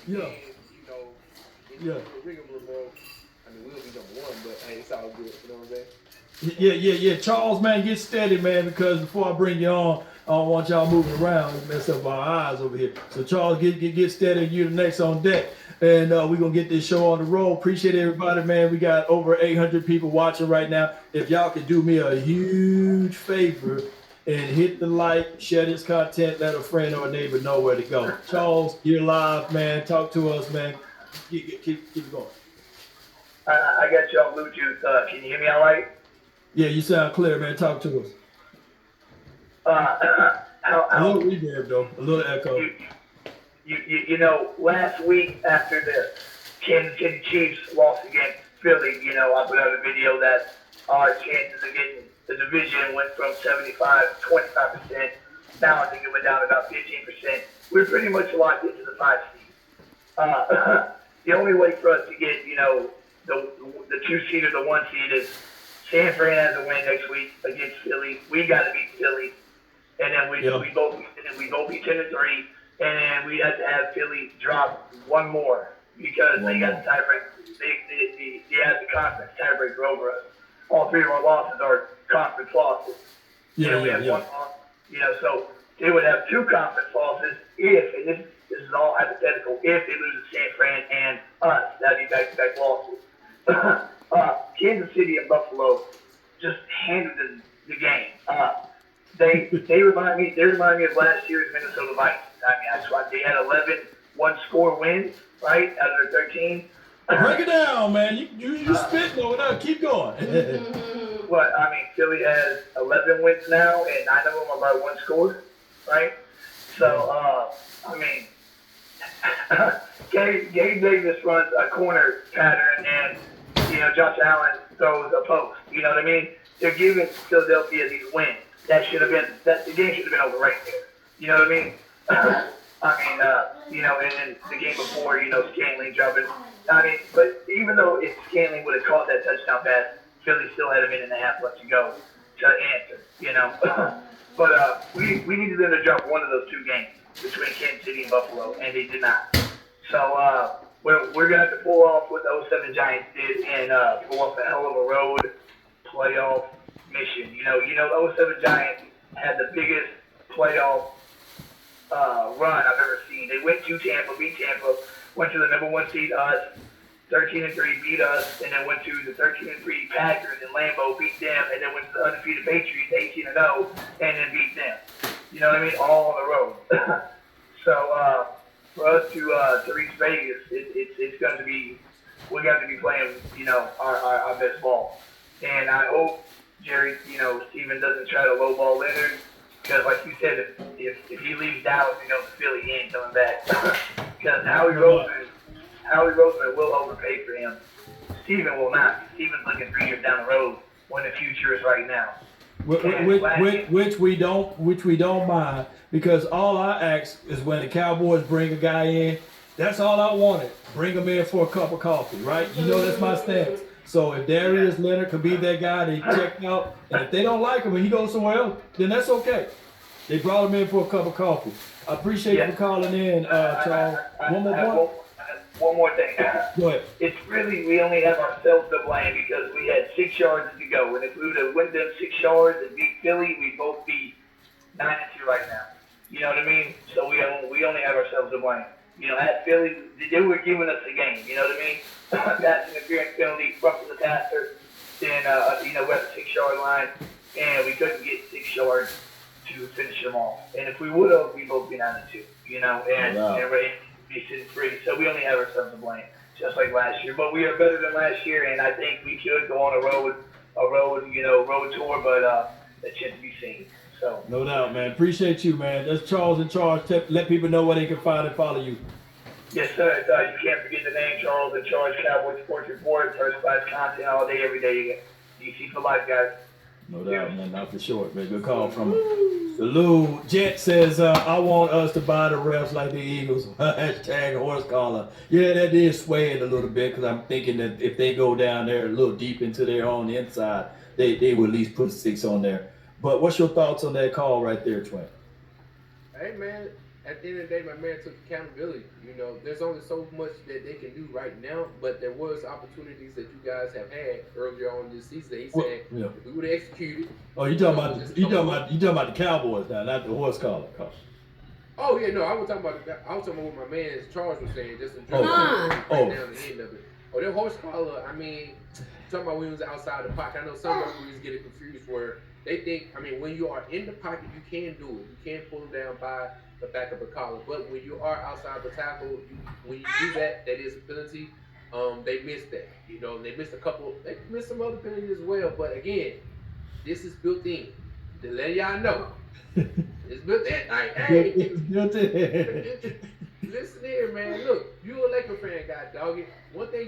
Yeah. And, in Yeah. the rigmarole, I mean, we'll be number one, but hey, it's all good. You know what I'm saying? Yeah. Charles, man, get steady, man, because before I bring you on, I don't want y'all moving around and mess up our eyes over here. So, Charles, get steady. You're the next on deck. And we're going to get this show on the road. Appreciate everybody, man. We got over 800 people watching right now. If y'all could do me a huge favor and hit the like, share this content, let a friend or a neighbor know where to go. Charles, you're live, man. Talk to us, man. Keep going. I got you on Bluetooth. Can you hear me all right? Yeah, you sound clear, man. Talk to us. A little How reverb though, a little echo. you, last week after the Kansas City Chiefs lost against Philly, I put out a video that our chances of getting the division went from 75 to 25%. Now I think it went down to about 15%. We're pretty much locked into the 5 seed. The only way for us to get, the 2 seed or the 1 seed is San Fran has a win next week against Philly. We got to beat Philly, and then Yeah. we both be 10-3, and then we have to have Philly drop one more because they got the tiebreak. They have the conference tiebreaker over us. All three of our losses are conference losses. They only have one loss, so they would have two conference losses if, and this is all hypothetical, if they lose to San Fran and us. That'd be back-to-back losses. Kansas City and Buffalo just handled the game. They remind me of last year's Minnesota Vikings. I mean, that's why they had 11 one-score wins, right, out of their 13. Break it down, man. You spitting over there. Keep going. Philly has 11 wins now, and 9 of them are by one score, right? So, Gabe Davis runs a corner pattern, and Josh Allen throws a post. You know what I mean? They're giving Philadelphia these wins. The game should have been over right there. You know what I mean? And then the game before, Scantling jumping. But even though if Scantling would have caught that touchdown pass, Philly still had a minute and a half left to go to answer. But we needed them to jump one of those two games between Kansas City and Buffalo, and they did not. So we're going to have to pull off what the 07 Giants did and pull off a hell of a road playoff mission. The 07 Giants had the biggest playoff run I've ever seen. They went to Tampa, beat Tampa, went to the number 1 seed, us, 13-3, beat us, and then went to the 13-3 Packers in Lambeau, beat them, and then went to the undefeated Patriots, 18-0, and then beat them. You know what I mean? All on the road. So for us to reach Vegas, it's going to be, we got to be playing, our best ball. And I hope Jerry, Steven doesn't try to lowball Leonard, because like you said, if he leaves Dallas, Philly, he ain't coming back. Because Howie Roseman will overpay for him. Steven will not. Steven's looking 3 years down the road when the future is right now. Which we don't mind, because all I ask is when the Cowboys bring a guy in, that's all I wanted. Bring him in for a cup of coffee, right? That's my stance. So if Darius Leonard could be that guy, they check out, and if they don't like him and he goes somewhere else, then that's okay. They brought him in for a cup of coffee. I appreciate you for calling in, Charles. One more point. One more thing. Go ahead. It's really, we only have ourselves to blame because we had 6 yards to go. And if we would have went them 6 yards and beat Philly, we'd both be 9-2 right now. You know what I mean? So we only have ourselves to blame. At Philly, they were giving us the game. You know what I mean? Pass interference penalty, roughing the passer. Then, we had a 6-yard line, and we couldn't get 6 yards to finish them off. And if we would have, we'd both be 9-2. And ready to be sitting free. So we only have ourselves to blame, just like last year. But we are better than last year, and I think we could go on a road tour, but that's yet to be seen. So no doubt, man. Appreciate you, man. That's Charles in charge. Let people know where they can find and follow you. Yes, sir. You can't forget the name, Charles in charge, Cowboys Sports Report, first class content all day, every day. DC for life, guys. No doubt, man. Not for short, man. Good call from him. The Lou Jet says, I want us to buy the refs like the Eagles. Hashtag horse collar. Yeah, that is swaying a little bit, because I'm thinking that if they go down there a little deep into their own inside, they will at least put 6 on there. But what's your thoughts on that call right there, Twin? Hey, man. at the end of the day, my man took accountability. You know, there's only so much that they can do right now, but there was opportunities that you guys have had earlier on this season. He Well, said yeah. if we would have executed. Oh, you talking about the Cowboys now, not the horse collar. Oh yeah, no, I was talking about what my man Charles was saying, just in Oh. general, right Oh. down the end of it. Oh, that horse collar, I mean, talking about when he was outside the pocket. I know some referees get it confused where they think, I mean, when you are in the pocket, you can do it. You can pull them down by the back of the collar. But when you are outside the tackle, when you do that, that is a penalty. They missed that. You know, they missed they missed some other penalties as well. But again, this is built in. To let y'all know. It's built in. Like, hey, It's built in. listen here, man. Look, you a Laker fan, God dog it. One thing